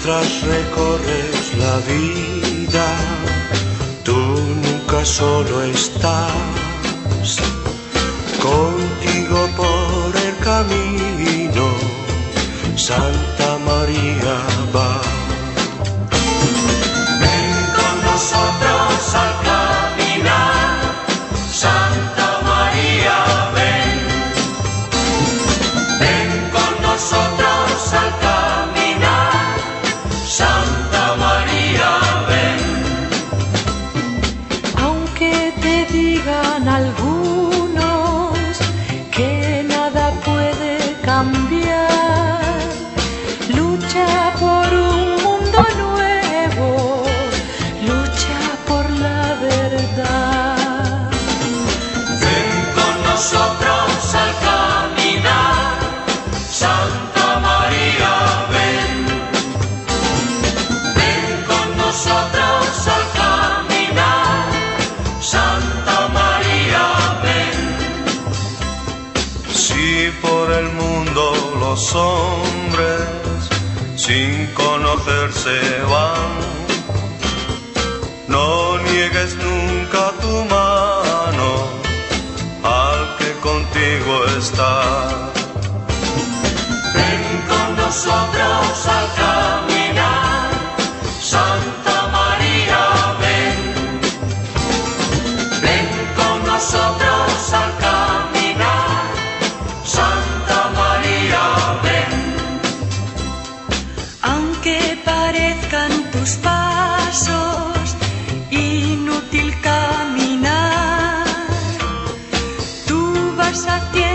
mientras recorres la vida, tú nunca solo estás. Contigo por el camino, Santa María va. Ven con nosotros al caminar, Santa María, ven. Ven con nosotros al caminar, Santa María, ven. Aunque te digan algunos que nada puede cambiar, lucha por un mundo nuevo, lucha por la verdad. Ven con nosotros al caminar, Santa María, ven. Ven con nosotros al caminar, Santa María, ven. Si por el mundo los hombres sin conocerse van, no niegues nunca tu mano al que contigo está. Ven con nosotros al caminar, Santa María, ven. Ven con nosotros al caminar, Santa María, ven. Aunque parezcan tus pasos inútil caminar, tú vas haciendo